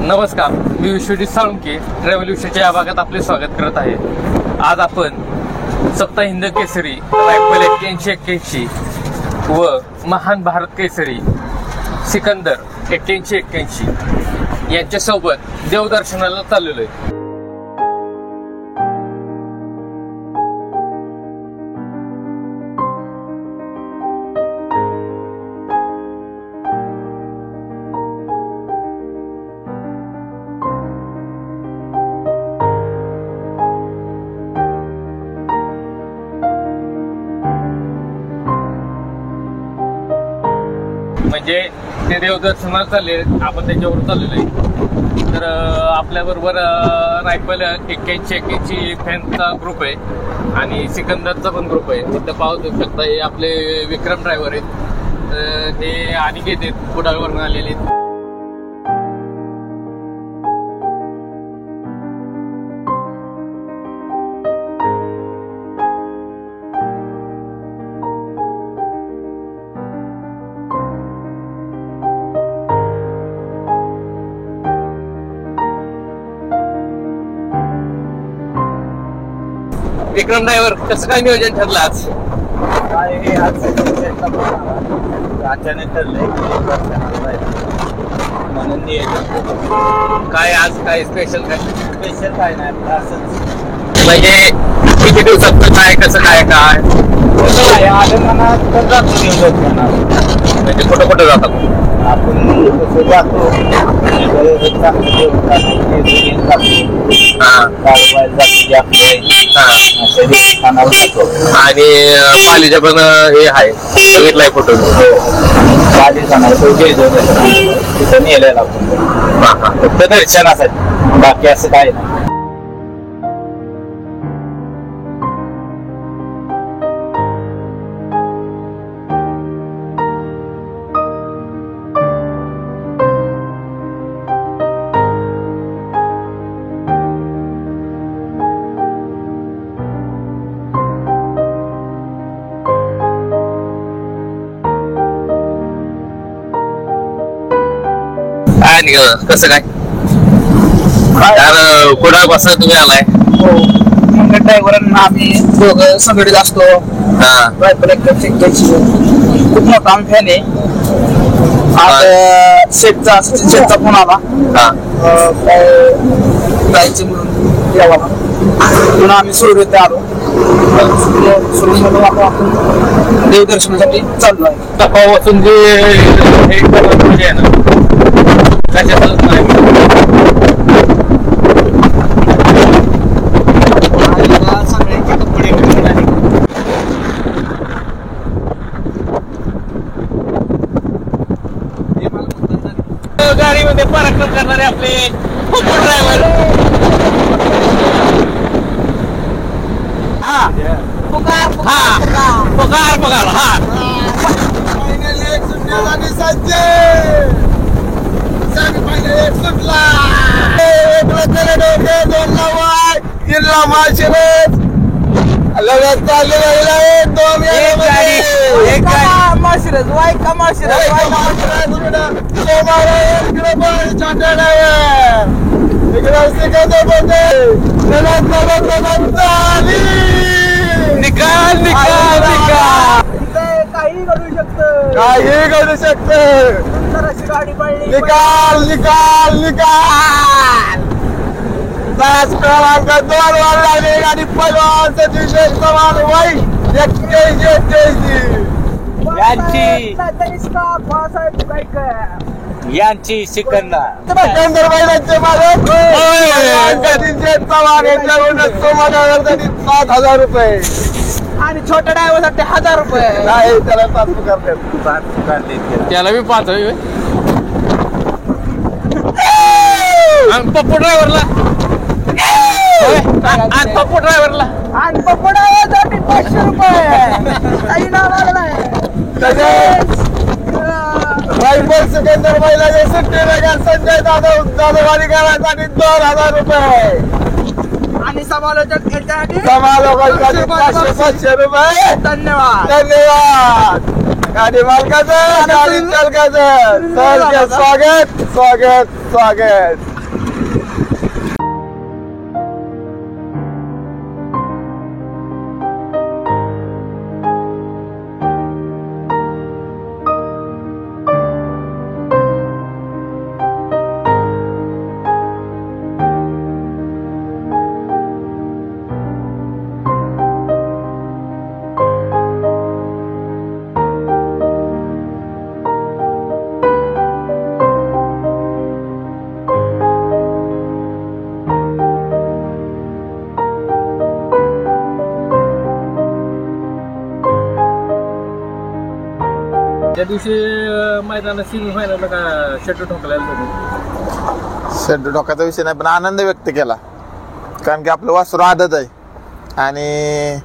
नमस्कार, मी विश्वजित साळुंके ट्रॅव्हल विषयाच्या या भागात आपले स्वागत करत आहे। आज आपण सप्ताह हिंद केसरी रायफल 8181 व महान भारत केसरी सिकंदर 8181 यांच्यासोबत देवदर्शनाला चाललेलो आहे। म्हणजे ते देवदर्शनाला चालले, आपण त्याच्यावर चाललेलो आहे। तर आपल्या बरोबर रायफल 8181 फॅनचा ग्रुप आहे आणि सिकंदरचा पण ग्रुप आहे। तिथं पाहू शकता हे आपले विक्रम ड्रायव्हर आहेत, ते अनिकेत आहेत, कुडाळवरून आलेले आहेत। विक्रम ड्रायव्हर, कसं काय नियोजन ठरलं आज? काय आज अचानक ठरलंय म्हणून नियोजन। काय आज काय स्पेशल काय नाही, असंच म्हणजे किती दिवसात काय कसं काय काय आलं मनात तर जातो नियोजन। म्हणजे कुठं कुठं जातात आपण कसं जातो आणि पालीच्या पण हे आहे, बघितलाय फोटो तिथं नेलेला फक्त दर्शनासाठी, बाकी असं काय नाही। कसं काय कुडाळपासून तुम्ही आलाय? हो, ड्रायव्हरांना आम्ही दोघं संघटित असतो। रायफल 8181 खूप मोठा आम्ही फॅन आहे। आज शेटचा फोन आला काय जायचं म्हणून देवाला, म्हणून आम्ही सोडून आलो। सोडून आपण देवदर्शनासाठी चाललो आहे। तपासून जे हे आहे ना कशाच नाही सगळ्यांचे कपडे घेऊन गाडीमध्ये पराक्रम करणारे आपले ड्रायव्हर। पगार जिल्हा माळशिरस लगत काही घडू शकत गाडी पाहिजे। निकाल तास क्रमांक 2 वर लागले आणि पहिलवान सतीश चव्हाण वाईट 81 यांची सिकंदर बैलांचे मालक सतीश चव्हाण यांच्याकडून 7,000 रुपये आणि छोट्या ड्रायव्हर साठी 1,000 रुपये नाही, त्याला 5 पुकार त्याला मी 5 पप्पू ड्रायव्हरला आणि पप्पू ड्रायव्हरला आणि पप्पू ड्रायव्हरसाठी 500 रुपये काही नाव लागलाय। रायफल सिकंदर बैलाचे सुट्टी संजय जाधव वारीकरांसाठी 2,000 रुपये आणि समालोचकांसाठी 500 रुपये। धन्यवाद गाडी मालकाचं, गाडी चालकाचं स्वागत। स्वागत. त्या दिवशी मैदानात सेमी फायनलला का शटर ठोकलायला तुम्ही? शेट डोक्याचा विषय नाही, पण आनंद व्यक्त केला. कारण की आपलं वासरू आदत आहे आणि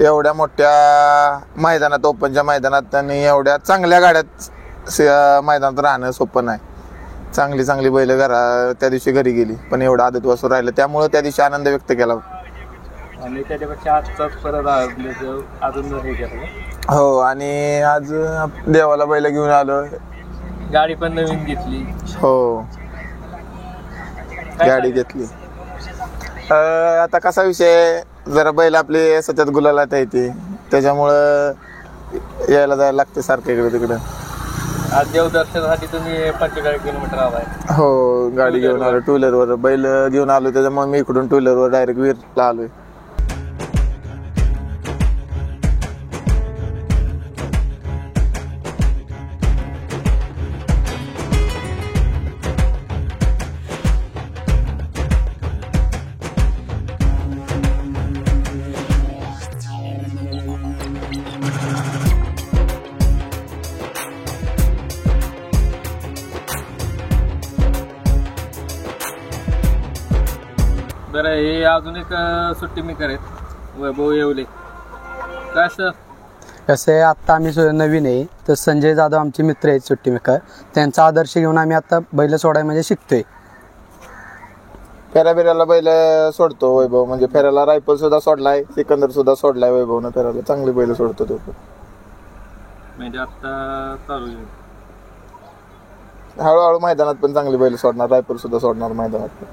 एवढ्या मोठ्या मैदानात, ओपनच्या मैदानात आणि एवढ्या चांगल्या गाड्यात मैदानात राहणं सोपं नाही. चांगली चांगली बैल त्या दिवशी घरी गेली, पण एवढं आदत वासरू राहिलं, त्यामुळे त्या दिवशी आनंद व्यक्त केला. आणि त्याच्यापेक्षा आजचाच परत अजून हे केलं. हो, आणि आज देवाला बैल घेऊन आलो. गाडी पण नवीन घेतली. हो, गाडी घेतली. आता कसा विषय, जरा बैल आपली सतत गुलालात येते, त्याच्यामुळं यायला जायला लागते सारखं इकडे तिकडे. आज देवदर्शनासाठी तुम्ही 45 किलोमीटर आलाय. हो, गाडी घेऊन आलो, टू व्हीलरवर बैल घेऊन आलो, त्याच्यामुळे मी इकडून टू व्हीलरवर डायरेक्ट वीरला आलोय. बरं, हे अजून एक सुट्टी मेकर आहेत, वैभव येवले. काय सर? कसं आहे, आत्ता आम्ही नवीन आहे, तर संजय जाधव आमचे मित्र आहेत सुट्टी मेकर, त्यांचा आदर्श घेऊन आम्ही आता बैल सोडाय म्हणजे शिकतोय. फेऱ्या बिऱ्याला बैल सोडतो वैभव, म्हणजे फेऱ्याला रायफल सुद्धा सोडलाय, सिकंदर सुद्धा सोडलाय वैभवनं. फेऱ्याला चांगली बैल सोडतो तो. म्हणजे आता चालू आहे. हळूहळू मैदानात पण चांगली बैल सोडणार, रायफल सुद्धा सोडणार मैदानात.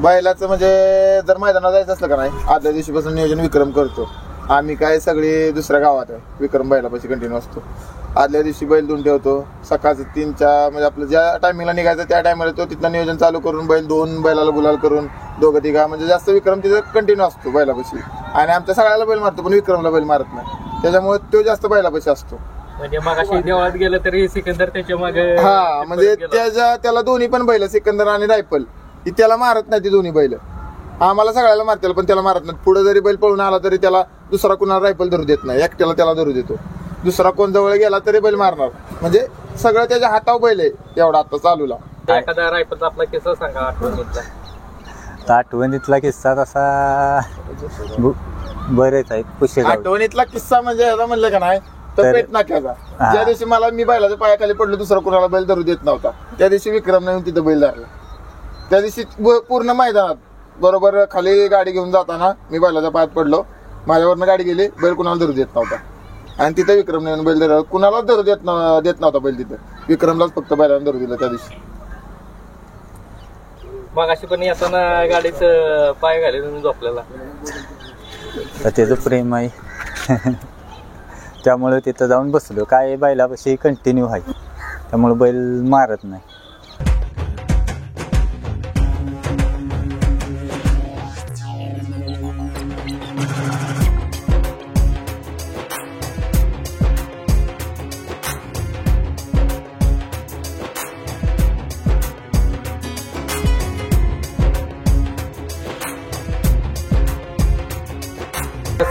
बैलाचं म्हणजे जर मैदानात जायचं असलं का नाही आदल्या दिवशीपासून नियोजन विक्रम करतो. आम्ही काय सगळे दुसऱ्या गावात आहे, विक्रम बैलापाशी कंटिन्यू असतो. आदल्या दिवशी बैल धुवून ठेवतो, सकाळचं 3च्या म्हणजे आपलं ज्या टायमिंगला निघायचं त्या टायमाला तो तिथलं नियोजन चालू करून बैल 2 बैलाला गुलाल करून 2-3 म्हणजे जास्त विक्रम तिथं कंटिन्यू असतो बैलापाशी. आणि आमच्या सगळ्याला बैल मारतो पण विक्रमला बैल मारत नाही, त्याच्यामुळे तो जास्त बैलापाशी असतो. म्हणजे मगाशी देवळात गेलं तरी सिकंदर त्याच्या मागे हा म्हणजे त्याला दोन्ही पण बैल सिकंदर आणि रायफल ही त्याला मारत नाही, ती दोन्ही बैल आम्हाला सगळ्याला मारतील पण त्याला मारत नाही. पुढे जरी बैल पळून आला तरी त्याला दुसरा कुणाला रायफल धरू देत नाही, एकट्याला त्याला धरू देतो. दुसरा कोण जवळ गेला तरी बैल मारणार, म्हणजे सगळं त्याच्या हातावर बैल आहे एवढा आता चालूला. एखादा रायफलचा आपला किस्सा सांगा आठवणीतला. आठवणीतला किस्सा तसा बरेच आहेत. पुशेगाव आठवणीतला किस्सा म्हणजे ह्याचा म्हणलं का नाही तर पेट नाक्याचा. ज्या दिवशी मी बैलाच्या पायाखाली पडलो दुसरा कुणाला बैल धरू देत नव्हता, त्या दिवशी विक्रम नवीन तिथं बैल धरला. त्या दिवशी पूर्ण मैदानात बरोबर खाली गाडी घेऊन जाताना मी बैलाच्या पायात पडलो, माझ्यावरनं गाडी गेली, बैल कुणाला धरू देत नव्हता आणि तिथे विक्रम नवीन बैल धरला. कुणालाच धरू देत नव्हता बैल, तिथं विक्रमलाच फक्त बैलाला धरू दिलं त्या दिवशी. मग अशी पण येताना गाडीचं पाय घालून झोपलेला त्याचं प्रेम आहे त्यामुळे तिथं जाऊन बसलो. काय बैलापाशी कंटिन्यू आहे त्यामुळे बैल मारत नाही.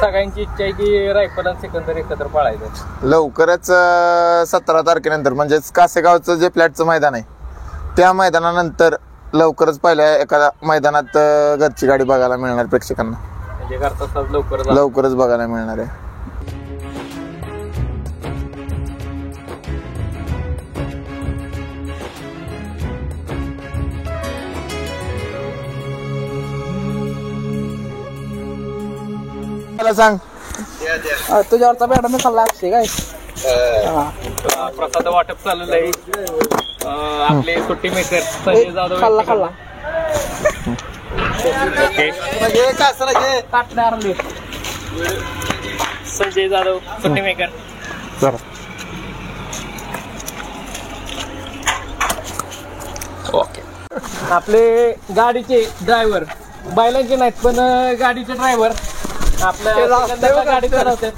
सगळ्यांची इच्छा आहे की रायफल आणि सिकंदर एकत्र पाळायचं. लवकरच 17 तारखेनंतर म्हणजेच कासेगावचं जे फ्लॅटचं मैदान आहे त्या मैदानानंतर लवकरच पहिल्या एका मैदानात घरची गाडी बघायला मिळणार प्रेक्षकांना, म्हणजे घरचा लवकरच बघायला मिळणार आहे. मला सांग तुझ्यावरचा मॅडम मी खाल्ला असते काय प्रसाद वाटप चाललेलं आहे. आपले सुट्टी मेकर संजय जाधव खाल्ला खाल्ला संजय जाधव सुट्टी मेकर. ओके. आपले गाडीचे ड्रायव्हर बैलांचे नाहीत पण गाडीचे ड्रायव्हर आपल्या गाडी चालवतात.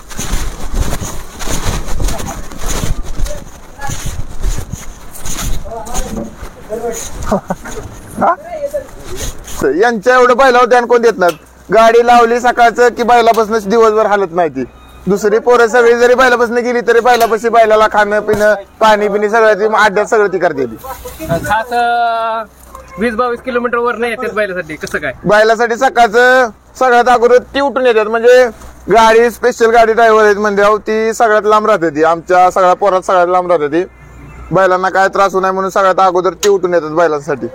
यांच्या एवढं बैलावर ध्यान कोण देत नाहीत. गाडी लावली सकाळचं की बैलापासून दिवसभर हालत नाही ती. दुसरी पोरं सगळी जरी बैलापासून गेली तरी बैलापाशी बैलाला खाणं पिणं पाणी पिणी सगळं अड्ड्यात सगळं ती करते. खास 20-22 किलोमीटर वर नाही येतात बैलासाठी. कसं काय बैलासाठी सकाळचं सगळ्यात अगोदर ती उठून येतात, म्हणजे गाडी स्पेशल गाडी ड्रायव्हर आहेत म्हणजे ती सगळ्यात लांब राहते. ती आमच्या सगळ्या पोरात सगळ्यात लांब राहते ती. बैलांना काय त्रास होऊ नये म्हणून सगळ्यात अगोदर ती उठून येतात बैलांसाठी.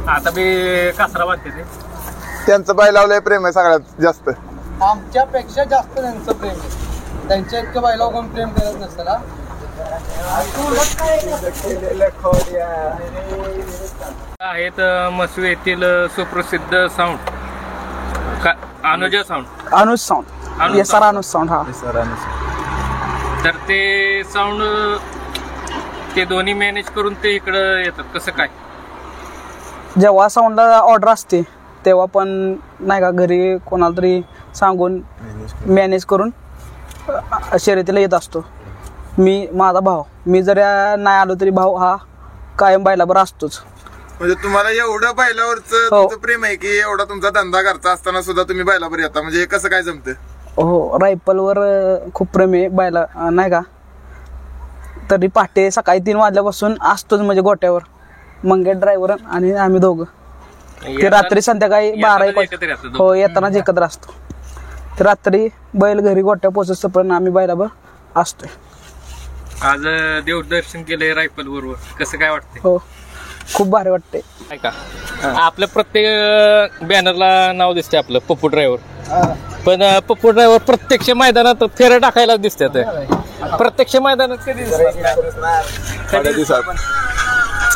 आता मी कासरा बांधते ते त्यांचं बैलावलंय प्रेम आहे सगळ्यात जास्त. आमच्यापेक्षा जास्त त्यांचं प्रेम आहे. त्यांच्या इतकं बैलावर कोण प्रेम करत नसतं ना. आहेत मसवे येथील सुप्रसिद्ध sound Anuja sound. Anuj sound येसार अनुज साऊंड. हा तर ते साऊंड ते दोन्ही मॅनेज करून ते इकडं येतात. कसं काय जेव्हा साऊंडला ऑर्डर असते तेव्हा पण नाही का घरी कोणाला तरी सांगून मॅनेज करून शर्यतीला येत असतो. मी माझा भाव मी जर नाही आलो तरी भाऊ हा कायम बैलाबर असतोच. म्हणजे तुम्हाला एवढं बैलावरच प्रेम आहे की एवढा तुमचा धंदा करता असताना सुद्धा तुम्ही बैलावर येता, म्हणजे हे कसं काय जमतं? हो रायफलवर खूप प्रेम आहे बैला नाही का. तरी पहाटे सकाळी 3 वाजल्यापासून असतोच म्हणजे गोट्यावर मंगेट ड्रायव्हर आणि आम्ही दोघं. ते रात्री संध्याकाळी 12-1 हो येतानाच एकत्र असतो. तर रात्री बैल घरी गोट्या पोहोचतपर्यंत आम्ही बैलावर असतोय. आज देवदर्शन केलंय रायफल बरोबर, कसं काय वाटतंय? हो खूप भारी वाटते. का आपल्या प्रत्येक बॅनरला नाव दिसते आपलं पप्पू ड्रायव्हर, पण पप्पू ड्रायव्हर प्रत्यक्ष मैदानात फेऱ्या टाकायला दिसतात. प्रत्यक्ष मैदानात कधी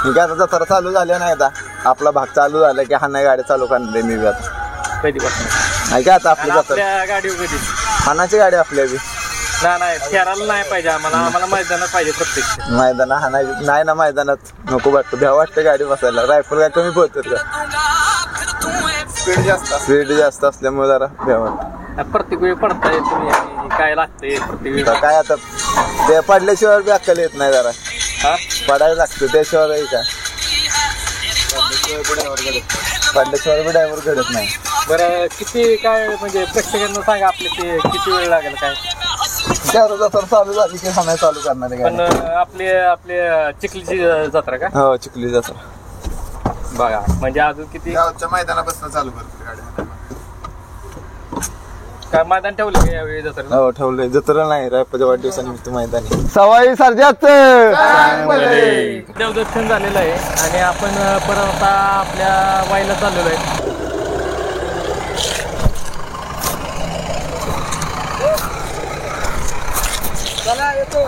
मी काय आता जत्रा चालू झाल्या नाही आता आपला भाग चालू झाला की हाना गाडी चालू करणार मी बी आता कधीपासून नाही का आता आपली जत्रा आपल्या गाडीवर कधी हानाची गाडी आपल्या बी नाही फेरायला नाही पाहिजे आम्हाला मैदानात पाहिजे प्रत्येक मैदाना हाना नाही ना मैदानात नको वाटतं भ्या वाटतं गाडी बसायला रायफल काय कमी पळतात का स्पीड जास्त असल्यामुळे जरा भ्या वाटतं प्रत्येक वेळी पडताय तुम्ही आणि काय लागतंय प्रत्येक वेळी आता काय आता ते पडल्याशिवाय बी अक्कल येत नाही जरा हा पडायला लागतं त्याशिवाय काय पडल्याशिवाय बी ड्रायव्हर घडत नाही बरं किती काय म्हणजे प्रेक्षकांना सांगा आपले ते किती वेळ लागेल काय जत्रा चालू झाली की हाना चालू करणार आहे पण गाडी. आपले चिखलीची जत्रा का हो चिखली जत्रा बघा म्हणजे अजून किती गावच्या मैदानापासून चालू करतो गाडी काय मैदान ठेवलं का यावेळी जत्रा हो ठेवलंय जत्रा नाही रायपाच्या वाढदिवसानिमित्त मैदानी सवाई सर्जात देवदर्शन झालेलं आहे आणि आपण परत आता आपल्या वाईला चाललेलो आहे चला येतो